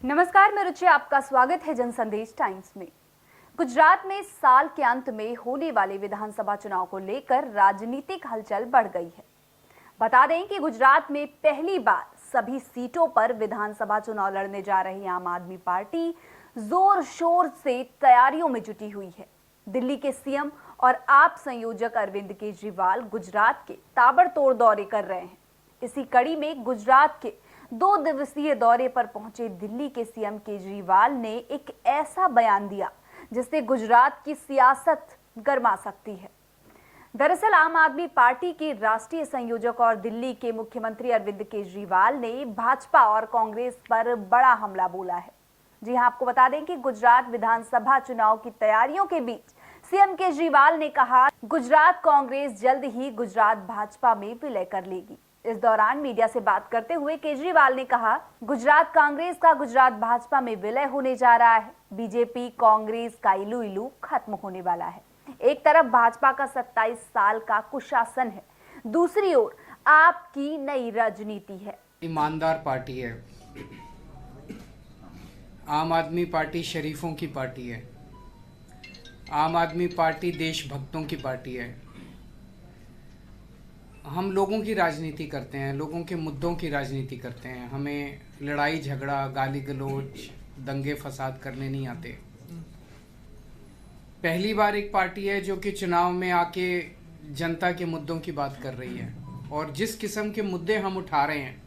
नमस्कार, मैं रुचि, आपका स्वागत है जनसंदेश टाइम्स में। गुजरात में साल के अंत में होने वाले विधानसभा चुनाव को लेकर राजनीतिक हलचल बढ़ गई है। बता दें कि गुजरात में पहली बार सभी सीटों पर विधानसभा चुनाव लड़ने जा रही आम आदमी पार्टी जोर शोर से तैयारियों में जुटी हुई है। दिल्ली के सीएम और आप संयोजक अरविंद केजरीवाल गुजरात के ताबड़तोड़ दौरे कर रहे हैं। इसी कड़ी में गुजरात के 2 दिवसीय दौरे पर पहुंचे दिल्ली के सीएम केजरीवाल ने एक ऐसा बयान दिया जिससे गुजरात की सियासत गर्मा सकती है। दरअसल आम आदमी पार्टी के राष्ट्रीय संयोजक और दिल्ली के मुख्यमंत्री अरविंद केजरीवाल ने भाजपा और कांग्रेस पर बड़ा हमला बोला है। जी हां, आपको बता दें कि गुजरात विधानसभा चुनाव की तैयारियों के बीच सीएम केजरीवाल ने कहा, गुजरात कांग्रेस जल्द ही गुजरात भाजपा में विलय कर लेगी। इस दौरान मीडिया से बात करते हुए केजरीवाल ने कहा, गुजरात कांग्रेस का गुजरात भाजपा में विलय होने जा रहा है। बीजेपी कांग्रेस का इलू इलू खत्म होने वाला है। एक तरफ भाजपा का 27 साल का कुशासन है, दूसरी ओर आपकी नई राजनीति है। ईमानदार पार्टी है। आम आदमी पार्टी शरीफों की पार्टी है। आम आदमी पार्टी देशभक्तों की पार्टी है। हम लोगों की राजनीति करते हैं, लोगों के मुद्दों की राजनीति करते हैं। हमें लड़ाई झगड़ा, गाली गलौज, दंगे फसाद करने नहीं आते। पहली बार एक पार्टी है जो कि चुनाव में आके जनता के मुद्दों की बात कर रही है। और जिस किस्म के मुद्दे हम उठा रहे हैं,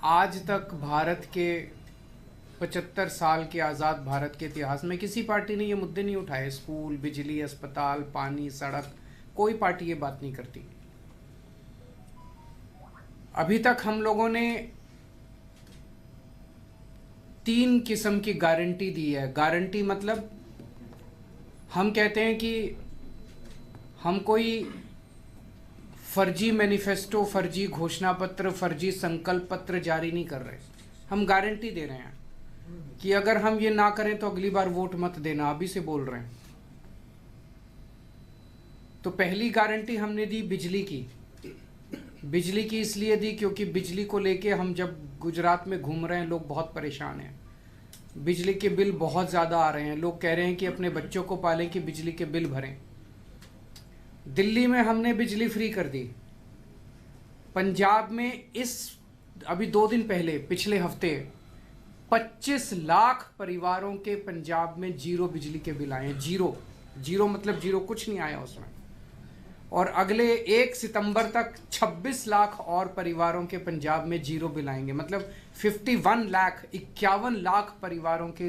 आज तक भारत के 75 साल के आज़ाद भारत के इतिहास में किसी पार्टी ने ये मुद्दे नहीं उठाए। स्कूल, बिजली, अस्पताल, पानी, सड़क, कोई पार्टी ये बात नहीं करती। अभी तक हम लोगों ने 3 किस्म की गारंटी दी है। गारंटी मतलब हम कहते हैं कि हम कोई फर्जी मैनिफेस्टो, फर्जी घोषणा पत्र, फर्जी संकल्प पत्र जारी नहीं कर रहे। हम गारंटी दे रहे हैं कि अगर हम ये ना करें तो अगली बार वोट मत देना। अभी से बोल रहे हैं। तो पहली गारंटी हमने दी बिजली की। बिजली की इसलिए दी क्योंकि बिजली को लेके हम जब गुजरात में घूम रहे हैं, लोग बहुत परेशान हैं। बिजली के बिल बहुत ज़्यादा आ रहे हैं। लोग कह रहे हैं कि अपने बच्चों को पालें कि बिजली के बिल भरें। दिल्ली में हमने बिजली फ्री कर दी। पंजाब में अभी 2 दिन पहले, पिछले हफ्ते 25 लाख परिवारों के पंजाब में जीरो बिजली के बिल आए हैं। जीरो मतलब जीरो, कुछ नहीं आया उसमें। और अगले 1 सितंबर तक 26 लाख और परिवारों के पंजाब में जीरो बिल आएंगे। मतलब 51 लाख परिवारों के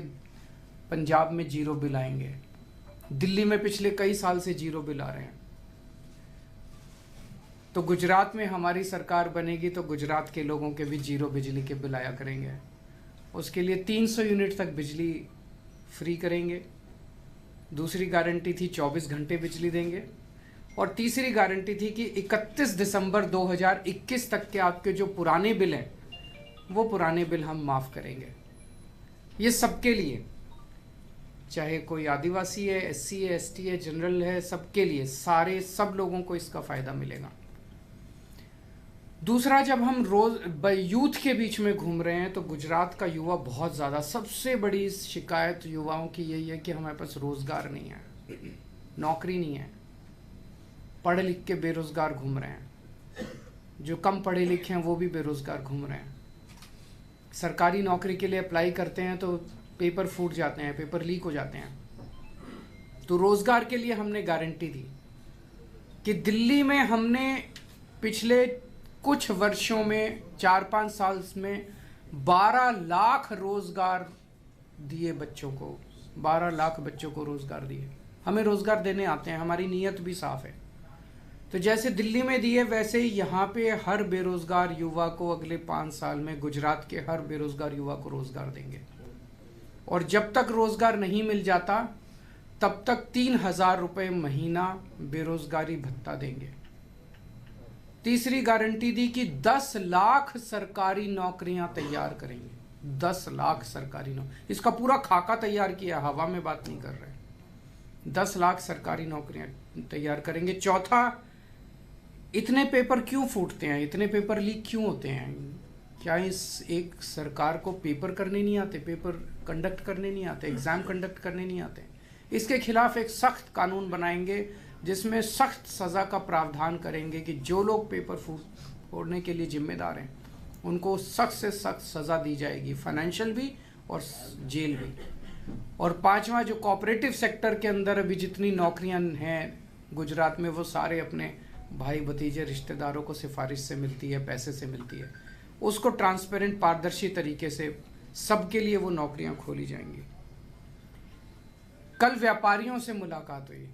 पंजाब में जीरो बिल आएंगे। दिल्ली में पिछले कई साल से जीरो बिल आ रहे हैं। तो गुजरात में हमारी सरकार बनेगी तो गुजरात के लोगों के भी जीरो बिजली के बिल आया करेंगे। उसके लिए 300 यूनिट तक बिजली फ्री करेंगे। दूसरी गारंटी थी 24 घंटे बिजली देंगे। और तीसरी गारंटी थी कि 31 दिसंबर 2021 तक के आपके जो पुराने बिल हैं, वो पुराने बिल हम माफ़ करेंगे। ये सबके लिए, चाहे कोई आदिवासी है, SC है, ST है, जनरल है, सबके लिए, सब लोगों को इसका फ़ायदा मिलेगा। दूसरा, जब हम रोज़ यूथ के बीच में घूम रहे हैं तो गुजरात का युवा बहुत ज़्यादा, सबसे बड़ी शिकायत युवाओं की यही है कि हमारे पास रोज़गार नहीं है, नौकरी नहीं है। पढ़े लिख के बेरोज़गार घूम रहे हैं। जो कम पढ़े लिखे हैं वो भी बेरोज़गार घूम रहे हैं। सरकारी नौकरी के लिए अप्लाई करते हैं तो पेपर फूट जाते हैं, पेपर लीक हो जाते हैं। तो रोज़गार के लिए हमने गारंटी दी कि दिल्ली में हमने पिछले कुछ वर्षों में 4-5 साल में 12 लाख रोज़गार दिए बच्चों को। 12 लाख बच्चों को रोज़गार दिए। हमें रोज़गार देने आते हैं, हमारी नीयत भी साफ़ है। तो जैसे दिल्ली में दिए, वैसे ही यहाँ पे हर बेरोज़गार युवा को अगले 5 साल में गुजरात के हर बेरोज़गार युवा को रोज़गार देंगे। और जब तक रोज़गार नहीं मिल जाता तब तक 3,000 रुपये महीना बेरोज़गारी भत्ता देंगे। तीसरी गारंटी दी कि 10 लाख सरकारी नौकरियां तैयार करेंगे। 10 लाख सरकारी नौकरी, इसका पूरा खाका तैयार किया, हवा में बात नहीं कर रहे। 10 लाख सरकारी नौकरियां तैयार करेंगे। चौथा, इतने पेपर क्यों फूटते हैं, इतने पेपर लीक क्यों होते हैं? क्या इस एक सरकार को पेपर करने नहीं आते, पेपर कंडक्ट करने नहीं आते, एग्ज़ाम कंडक्ट करने नहीं आते? इसके खिलाफ एक सख्त कानून बनाएंगे जिसमें सख्त सज़ा का प्रावधान करेंगे कि जो लोग पेपर फोड़ने के लिए जिम्मेदार हैं उनको सख्त से सख्त सज़ा दी जाएगी, फाइनेंशियल भी और जेल भी। और पांचवा, जो कोऑपरेटिव सेक्टर के अंदर अभी जितनी नौकरियां हैं गुजरात में, वो सारे अपने भाई भतीजे रिश्तेदारों को सिफारिश से मिलती है, पैसे से मिलती है, उसको ट्रांसपेरेंट पारदर्शी तरीके से सबके लिए वो नौकरियां खोली जाएंगी। कल व्यापारियों से मुलाकात हुई।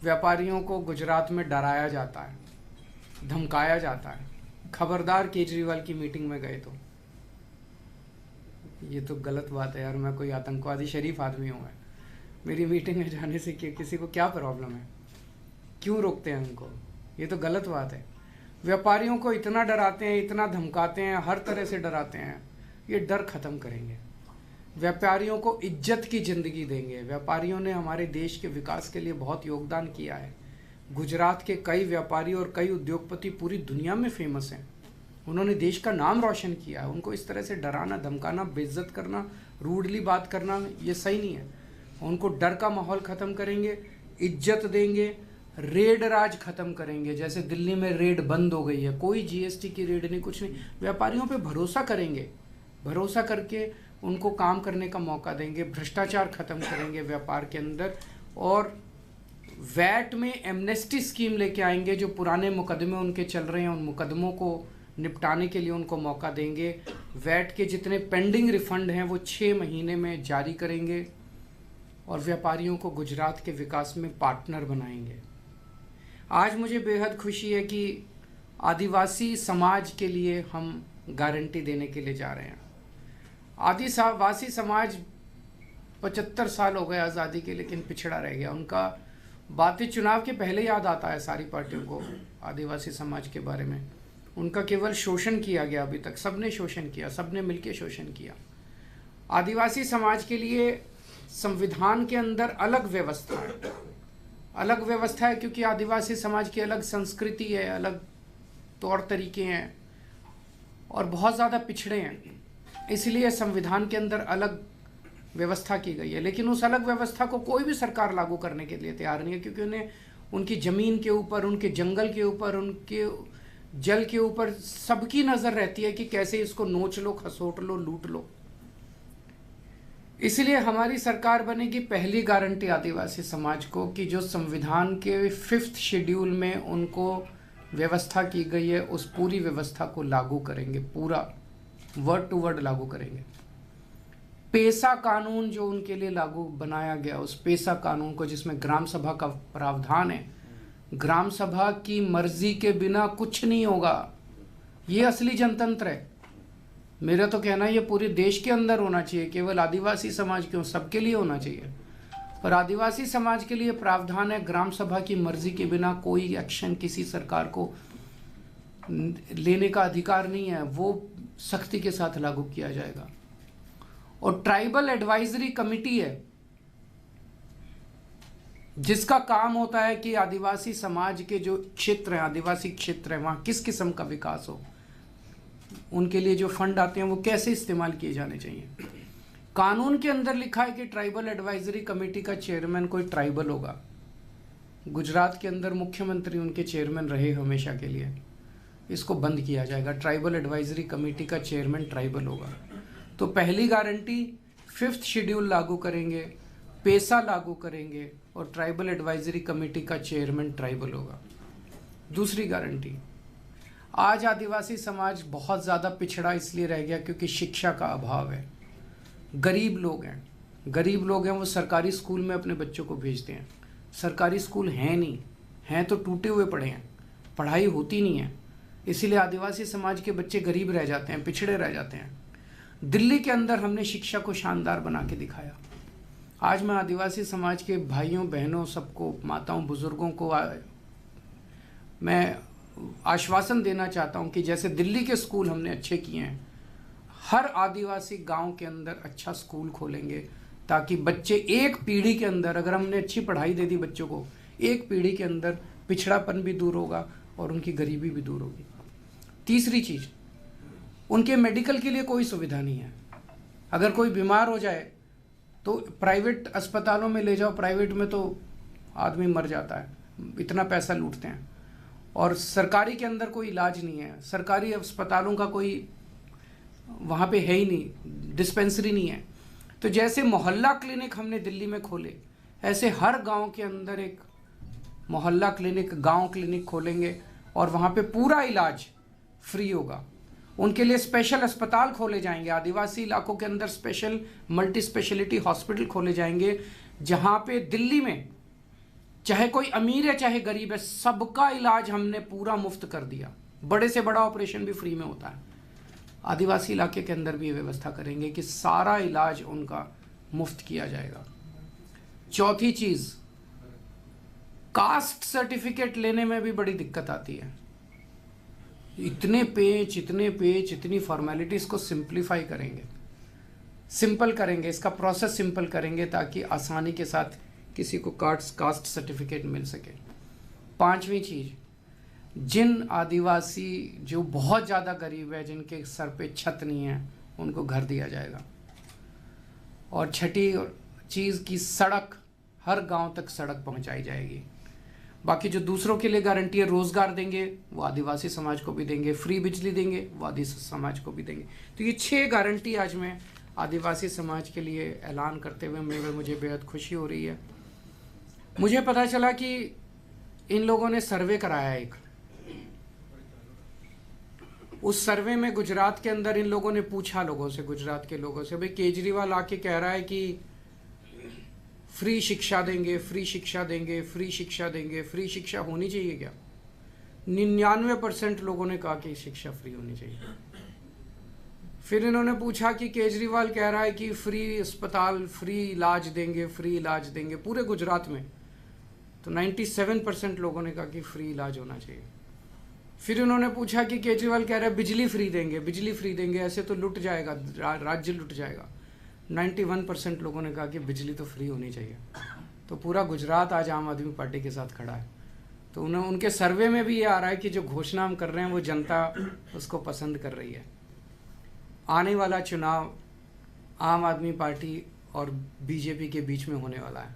व्यापारियों को गुजरात में डराया जाता है, धमकाया जाता है। खबरदार केजरीवाल की मीटिंग में गए तो ये तो गलत बात है यार। मैं कोई आतंकवादी, शरीफ आदमी हूँ मैं, मेरी मीटिंग में जाने से किसी को क्या प्रॉब्लम है? क्यों रोकते हैं उनको? ये तो गलत बात है। व्यापारियों को इतना डराते हैं, इतना धमकाते हैं, हर तरह से डराते हैं। ये डर खत्म करेंगे, व्यापारियों को इज्जत की ज़िंदगी देंगे। व्यापारियों ने हमारे देश के विकास के लिए बहुत योगदान किया है। गुजरात के कई व्यापारी और कई उद्योगपति पूरी दुनिया में फेमस हैं। उन्होंने देश का नाम रोशन किया है। उनको इस तरह से डराना, धमकाना, बेइज्जत करना, रूडली बात करना, ये सही नहीं है। उनको डर का माहौल ख़त्म करेंगे, इज्जत देंगे, रेड राज खत्म करेंगे। जैसे दिल्ली में रेड बंद हो गई है, कोई जीएसटी की रेड नहीं, कुछ नहीं। व्यापारियों पे भरोसा करेंगे, भरोसा करके उनको काम करने का मौका देंगे। भ्रष्टाचार खत्म करेंगे व्यापार के अंदर, और वैट में एमनेस्टी स्कीम लेके आएंगे। जो पुराने मुकदमे उनके चल रहे हैं, उन मुकदमों को निपटाने के लिए उनको मौका देंगे। वैट के जितने पेंडिंग रिफंड हैं वो 6 महीने में जारी करेंगे, और व्यापारियों को गुजरात के विकास में पार्टनर बनाएंगे। आज मुझे बेहद खुशी है कि आदिवासी समाज के लिए हम गारंटी देने के लिए जा रहे हैं। आदिवासी समाज 75 साल हो गए आज़ादी के, लेकिन पिछड़ा रह गया। उनका बातें चुनाव के पहले याद आता है सारी पार्टियों को आदिवासी समाज के बारे में। उनका केवल शोषण किया गया, अभी तक सबने शोषण किया, सबने मिलकर शोषण किया। आदिवासी समाज के लिए संविधान के अंदर अलग व्यवस्था है, अलग व्यवस्था है, क्योंकि आदिवासी समाज की अलग संस्कृति है, अलग तौर तरीके हैं और बहुत ज़्यादा पिछड़े हैं। इसलिए संविधान के अंदर अलग व्यवस्था की गई है। लेकिन उस अलग व्यवस्था को कोई भी सरकार लागू करने के लिए तैयार नहीं है, क्योंकि उन्हें उनकी ज़मीन के ऊपर, उनके जंगल के ऊपर, उनके जल के ऊपर सबकी नज़र रहती है कि कैसे इसको नोच लो, खसोट लो, लूट लो। इसलिए हमारी सरकार बनेगी, पहली गारंटी आदिवासी समाज को कि जो संविधान के 5th शेड्यूल में उनको व्यवस्था की गई है, उस पूरी व्यवस्था को लागू करेंगे, पूरा वर्ड टू वर्ड लागू करेंगे। पेसा कानून जो उनके लिए लागू बनाया गया, उस पेसा कानून को, जिसमें ग्राम सभा का प्रावधान है, ग्राम सभा की मर्जी के बिना कुछ नहीं होगा। ये असली जनतंत्र है। मेरा तो कहना है ये पूरे देश के अंदर होना चाहिए, केवल आदिवासी समाज क्यों, सबके लिए होना चाहिए। पर आदिवासी समाज के लिए प्रावधान है, ग्राम सभा की मर्जी के बिना कोई एक्शन किसी सरकार को लेने का अधिकार नहीं है, वो सख्ती के साथ लागू किया जाएगा। और ट्राइबल एडवाइजरी कमेटी है, जिसका काम होता है कि आदिवासी समाज के जो क्षेत्र हैं, आदिवासी क्षेत्र हैं, वहाँ किस किस्म का विकास हो, उनके लिए जो फंड आते हैं वो कैसे इस्तेमाल किए जाने चाहिए। कानून के अंदर लिखा है कि ट्राइबल एडवाइजरी कमेटी का चेयरमैन कोई ट्राइबल होगा। गुजरात के अंदर मुख्यमंत्री उनके चेयरमैन रहे हमेशा के लिए। इसको बंद किया जाएगा, ट्राइबल एडवाइजरी कमेटी का चेयरमैन ट्राइबल होगा। तो पहली गारंटी 5th शेड्यूल लागू करेंगे, पेसा लागू करेंगे, और ट्राइबल एडवाइजरी कमेटी का चेयरमैन ट्राइबल होगा। दूसरी गारंटी, आज आदिवासी समाज बहुत ज़्यादा पिछड़ा इसलिए रह गया क्योंकि शिक्षा का अभाव है। गरीब लोग हैं, गरीब लोग हैं, वो सरकारी स्कूल में अपने बच्चों को भेजते हैं। सरकारी स्कूल हैं नहीं, हैं तो टूटे हुए पड़े हैं, पढ़ाई होती नहीं है। इसीलिए आदिवासी समाज के बच्चे गरीब रह जाते हैं, पिछड़े रह जाते हैं। दिल्ली के अंदर हमने शिक्षा को शानदार बना के दिखाया। आज मैं आदिवासी समाज के भाइयों बहनों सबको, माताओं बुजुर्गों को मैं आश्वासन देना चाहता हूं कि जैसे दिल्ली के स्कूल हमने अच्छे किए हैं, हर आदिवासी गांव के अंदर अच्छा स्कूल खोलेंगे, ताकि बच्चे एक पीढ़ी के अंदर, अगर हमने अच्छी पढ़ाई दे दी बच्चों को, एक पीढ़ी के अंदर पिछड़ापन भी दूर होगा और उनकी गरीबी भी दूर होगी। तीसरी चीज़, उनके मेडिकल के लिए कोई सुविधा नहीं है। अगर कोई बीमार हो जाए तो प्राइवेट अस्पतालों में ले जाओ, प्राइवेट में तो आदमी मर जाता है, इतना पैसा लूटते हैं। और सरकारी के अंदर कोई इलाज नहीं है, सरकारी अस्पतालों का कोई वहाँ पे है ही नहीं, डिस्पेंसरी नहीं है। तो जैसे मोहल्ला क्लिनिक हमने दिल्ली में खोले, ऐसे हर गांव के अंदर एक मोहल्ला क्लिनिक, गांव क्लिनिक खोलेंगे और वहाँ पे पूरा इलाज फ्री होगा। उनके लिए स्पेशल अस्पताल खोले जाएंगे, आदिवासी इलाकों के अंदर स्पेशल मल्टी स्पेशलिटी हॉस्पिटल खोले जाएंगे, जहाँ पे दिल्ली में चाहे कोई अमीर है चाहे गरीब है, सबका इलाज हमने पूरा मुफ्त कर दिया। बड़े से बड़ा ऑपरेशन भी फ्री में होता है। आदिवासी इलाके के अंदर भी ये व्यवस्था करेंगे कि सारा इलाज उनका मुफ्त किया जाएगा। चौथी चीज, कास्ट सर्टिफिकेट लेने में भी बड़ी दिक्कत आती है। इतने पेज, इतनी फॉर्मेलिटीज को सिंप्लीफाई करेंगे, सिंपल करेंगे, इसका प्रोसेस सिंपल करेंगे ताकि आसानी के साथ किसी को कास्ट सर्टिफिकेट मिल सके। पांचवी चीज, जिन आदिवासी जो बहुत ज़्यादा गरीब है, जिनके सर पे छत नहीं है, उनको घर दिया जाएगा। और छठी चीज़ की सड़क, हर गांव तक सड़क पहुंचाई जाएगी। बाकी जो दूसरों के लिए गारंटी है, रोज़गार देंगे वो आदिवासी समाज को भी देंगे, फ्री बिजली देंगे वो आदिवासी समाज को भी देंगे। तो ये 6 गारंटी आज मैं आदिवासी समाज के लिए ऐलान करते हुए मुझे बेहद खुशी हो रही है। मुझे पता चला कि इन लोगों ने सर्वे कराया एक, उस सर्वे में गुजरात के अंदर इन लोगों ने पूछा लोगों से, गुजरात के लोगों से, भाई केजरीवाल आके कह रहा है कि फ्री शिक्षा देंगे, फ्री शिक्षा देंगे, फ्री शिक्षा देंगे, फ्री शिक्षा होनी चाहिए क्या? 99% लोगों ने कहा कि शिक्षा फ्री होनी चाहिए। फिर इन्होंने पूछा कि केजरीवाल कह रहा है कि फ्री अस्पताल, फ्री इलाज देंगे, फ्री इलाज देंगे पूरे गुजरात में, तो 97% लोगों ने कहा कि फ्री इलाज होना चाहिए। फिर उन्होंने पूछा कि केजरीवाल कह रहा है बिजली फ्री देंगे, बिजली फ्री देंगे, ऐसे तो लुट जाएगा, राज्य लुट जाएगा। 91% लोगों ने कहा कि बिजली तो फ्री होनी चाहिए। तो पूरा गुजरात आज आम आदमी पार्टी के साथ खड़ा है। तो उनके सर्वे में भी ये आ रहा है कि जो घोषणा हम कर रहे हैं वो जनता उसको पसंद कर रही है। आने वाला चुनाव आम आदमी पार्टी और बीजेपी के बीच में होने वाला है।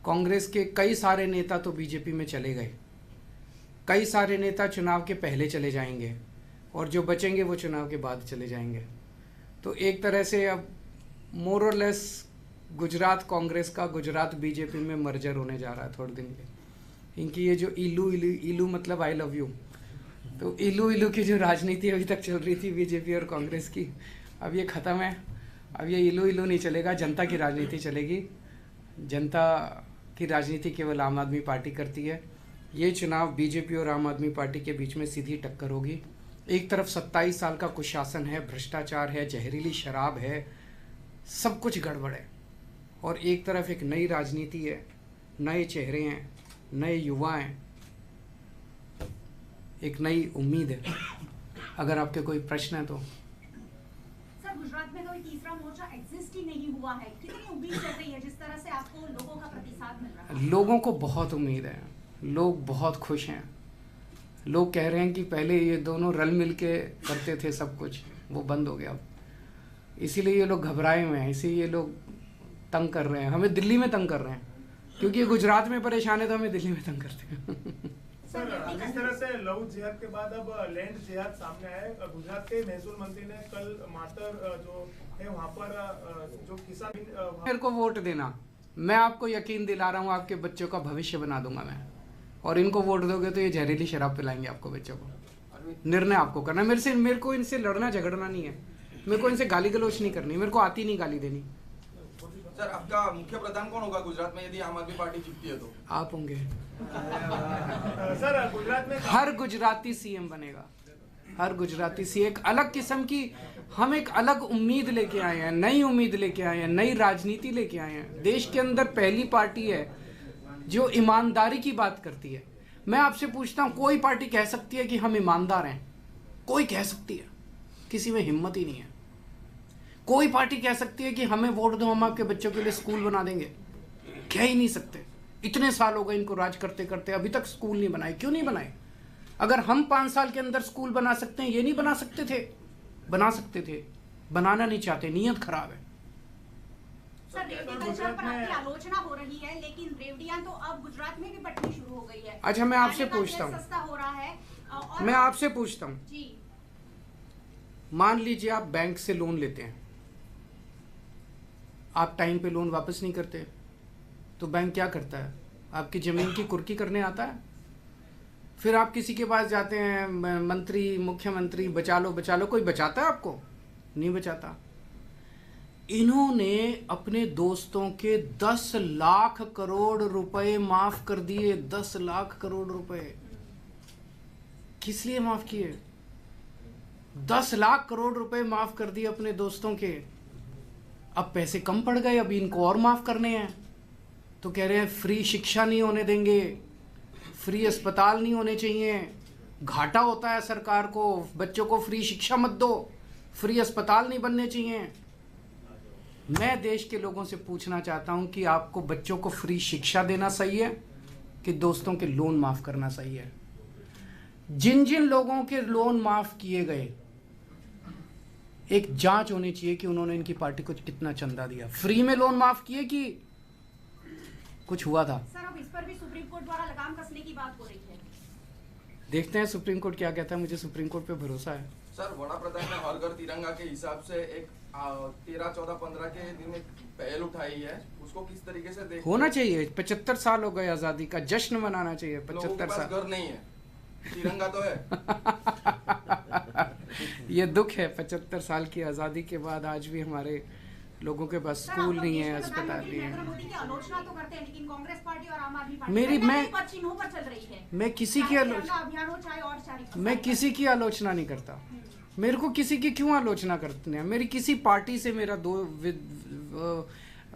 कांग्रेस के कई सारे नेता तो बीजेपी में चले गए, कई सारे नेता चुनाव के पहले चले जाएंगे और जो बचेंगे वो चुनाव के बाद चले जाएंगे। तो एक तरह से अब मोर और लेस गुजरात कांग्रेस का गुजरात बीजेपी में मर्जर होने जा रहा है थोड़े दिन के। इनकी ये जो इलू मतलब आई लव यू, तो इलू की जो राजनीति अभी तक चल रही थी बीजेपी और कांग्रेस की, अब ये ख़त्म है। अब ये इलू नहीं चलेगा, जनता की राजनीति चलेगी। जनता की राजनीति केवल आम आदमी पार्टी करती है। ये चुनाव बीजेपी और आम आदमी पार्टी के बीच में सीधी टक्कर होगी। एक तरफ 27 साल का कुशासन है, भ्रष्टाचार है, जहरीली शराब है, सब कुछ गड़बड़ है, और एक तरफ एक नई राजनीति है, नए चेहरे हैं, नए युवा हैं, एक नई उम्मीद है। अगर आपके कोई प्रश्न है तो। सर, गुजरात में कोई तीसरा मोर्चा एग्जिस्ट ही नहीं हुआ है, कितनी उम्मीद चल रही है जिस तरह से आपको लोगों का प्रतिसाद मिल रहा है? लोगों को बहुत उम्मीद है, लोग बहुत खुश हैं। लोग कह रहे हैं कि पहले ये दोनों रल मिल के करते थे सब कुछ, वो बंद हो गया अब, इसीलिए ये लोग घबराए हुए हैं, इसीलिए ये लोग तंग कर रहे हैं, हमें दिल्ली में तंग कर रहे हैं, क्योंकि ये गुजरात में परेशान है तो हमें दिल्ली में तंग करते हैं। सर, जिस तरह से लव जिहाद के बाद अब लैंड जिहाद सामने आए, गुजरात के महसूल मंत्री ने कल मातर जो है वहाँ पर जो किसान मेरे को वोट देना, मैं आपको यकीन दिला रहा हूँ आपके बच्चों का भविष्य बना दूंगा मैं, और इनको वोट दोगे तो ये जहरीली शराब पिलाएंगे आपको बच्चों को। निर्णय आपको करना, मेरे को इनसे लड़ना झगड़ना नहीं है, मेरे को इनसे गाली गलौच नहीं करनी, मेरे को आती नहीं गाली देनी। सर, आपका मुख्य प्रधान कौन होगा गुजरात में यदि आम आदमी पार्टी जीतती है तो? आप होंगे। सर, गुजरात में हर गुजराती सीएम बनेगा, हर गुजराती सी एक अलग किस्म की, हम एक अलग उम्मीद लेके आए हैं, नई उम्मीद लेके आए हैं, नई राजनीति लेके आए हैं। देश के अंदर पहली पार्टी है जो ईमानदारी की बात करती है। मैं आपसे पूछता हूँ, कोई पार्टी कह सकती है कि हम ईमानदार हैं? कोई कह सकती है? किसी में हिम्मत ही नहीं है। कोई पार्टी कह सकती है कि हमें वोट दो, हम आपके बच्चों के लिए स्कूल बना देंगे? कह ही नहीं सकते। इतने साल हो गए इनको राज करते करते, अभी तक स्कूल नहीं बनाए। क्यों नहीं बनाए? अगर हम 5 साल के अंदर स्कूल बना सकते हैं, ये नहीं बना सकते थे? बना सकते थे, बनाना नहीं चाहते, नीयत खराब है। सर रेवड़ी कल्चर पर आपकी आलोचना हो रही है, लेकिन रेवड़ियां तो अब गुजरात में भी बंटनी शुरू हो गई है। अच्छा, मैं आपसे खाने का पूछता तेल हूँ। सस्ता हो रहा है और मैं आपसे पूछता हूँ, जी मान लीजिए आप बैंक से लोन लेते हैं, आप टाइम पे लोन वापस नहीं करते, तो बैंक क्या करता है? आपकी जमीन की कुर्की करने आता है। फिर आप किसी के पास जाते हैं, मंत्री, मुख्यमंत्री, बचा लो, कोई बचाता है आपको? नहीं बचाता। इन्होंने अपने दोस्तों के 10 लाख करोड़ रुपए माफ कर दिए। 10 लाख करोड़ रुपए किस लिए माफ किए? 10 लाख करोड़ रुपए माफ कर दिए अपने दोस्तों के। अब पैसे कम पड़ गए, अब इनको और माफ करने हैं, तो कह रहे हैं फ्री शिक्षा नहीं होने देंगे, फ्री अस्पताल नहीं होने चाहिए, घाटा होता है सरकार को, बच्चों को फ्री शिक्षा मत दो, फ्री अस्पताल नहीं बनने चाहिए। मैं देश के लोगों से पूछना चाहता हूं कि आपको बच्चों को फ्री शिक्षा देना सही है कि दोस्तों के लोन माफ करना सही है? जिन जिन लोगों के लोन माफ किए गए, एक जांच होनी चाहिए कि उन्होंने इनकी पार्टी को कितना चंदा दिया। फ्री में लोन माफ किए कि कुछ हुआ था? सर अब इस पर भी सुप्रीम कोर्ट द्वारा लगाम कसने की बात हो रही है। देखते हैं सुप्रीम कोर्ट क्या कहता है। मुझे सुप्रीम कोर्ट पे भरोसा है। सर वड़ा प्रधान ने हर घर तिरंगा के हिसाब से एक 13, 14, 15 के दिन एक पहल उठाई है, उसको किस तरीके से देख होना चाहिए। 75 साल हो गए आजादी का, जश्न मनाना चाहिए। लोगों के 75 पास साल घर नहीं है, तिरंगा तो है। ये दुख है, 75 साल की आजादी के बाद आज भी हमारे लोगों के पास सर, आप स्कूल लोग नहीं देश है, के अस्पताल प्रधानमंत्री नहीं नरेंद्र है। मोदी की आलोचना तो करते हैं, लेकिन कांग्रेस पार्टी और आम आदमी पार्टी मेरी- कहीं ना मैं- कहीं पर चिन्हों पर चल रही है। मैं किसी की चाहे आलोचना तिरंगा अभियान हो चाहे और चाहे मैं किसी की आलोचना नहीं करता। मेरे को किसी की क्यों आलोचना करते हैं? मेरी किसी पार्टी से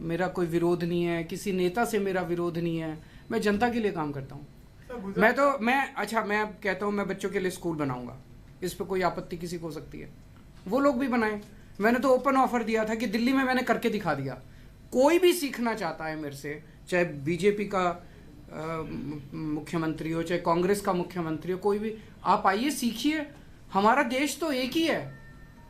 मेरा कोई विरोध नहीं है, किसी नेता से मेरा विरोध नहीं है। मैं जनता के लिए काम करता हूँ। मैं कहता हूँ मैं बच्चों के लिए स्कूल बनाऊंगा, इस पे कोई आपत्ति किसी को हो सकती है? वो लोग भी बनाएं। मैंने तो ओपन ऑफर दिया था कि दिल्ली में मैंने करके दिखा दिया। कोई भी सीखना चाहता है मेरे से, चाहे बीजेपी का मुख्यमंत्री हो, चाहे कांग्रेस का मुख्यमंत्री हो, कोई भी, आप आइए सीखिए। हमारा देश तो एक ही है।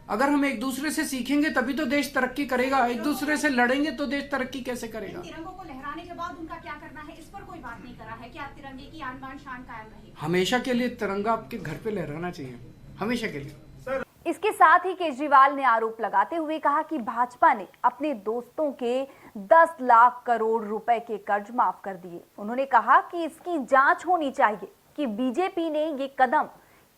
अगर हम एक दूसरे से सीखेंगे तभी तो देश तरक्की करेगा। एक दूसरे से लड़ेंगे तो देश तरक्की कैसे करेगा? तिरंगों को लहराने के बाद उनका क्या करना है, इस पर कोई बात नहीं करा है। क्या तिरंगे की आन बान शान कायम रहे? हमेशा के लिए तिरंगा आपके घर पे लहराना चाहिए, हमेशा के लिए। इसके साथ ही केजरीवाल ने आरोप लगाते हुए कहा कि भाजपा ने अपने दोस्तों के 10 लाख करोड़ रुपए के कर्ज माफ कर दिए। उन्होंने कहा कि इसकी जांच होनी चाहिए कि बीजेपी ने ये कदम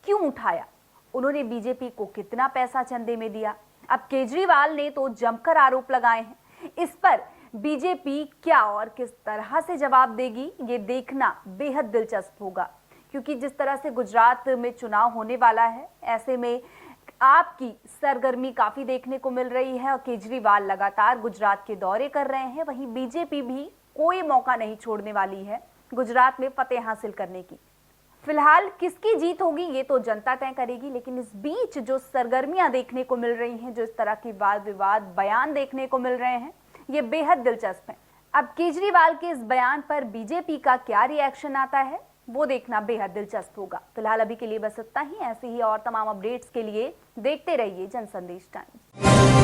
क्यों उठाया, उन्होंने बीजेपी को कितना पैसा चंदे में दिया। अब केजरीवाल ने तो जमकर आरोप लगाए हैं। इस पर बीजेपी क्या और किस तरह से जवाब देगी, ये देखना बेहद दिलचस्प होगा, क्योंकि जिस तरह से गुजरात में चुनाव होने वाला है, ऐसे में आपकी सरगर्मी काफी देखने को मिल रही है और केजरीवाल लगातार गुजरात के दौरे कर रहे हैं। वहीं बीजेपी भी कोई मौका नहीं छोड़ने वाली है गुजरात में फतेह हासिल करने की। फिलहाल किसकी जीत होगी ये तो जनता तय करेगी, लेकिन इस बीच जो सरगर्मियां देखने को मिल रही हैं, जो इस तरह की वाद विवाद बयान देखने को मिल रहे हैं, ये बेहद दिलचस्प है। अब केजरीवाल के इस बयान पर बीजेपी का क्या रिएक्शन आता है वो देखना बेहद दिलचस्प होगा। फिलहाल अभी के लिए बस इतना ही। ऐसे ही और तमाम अपडेट्स के लिए देखते रहिए जनसंदेश टाइम्स।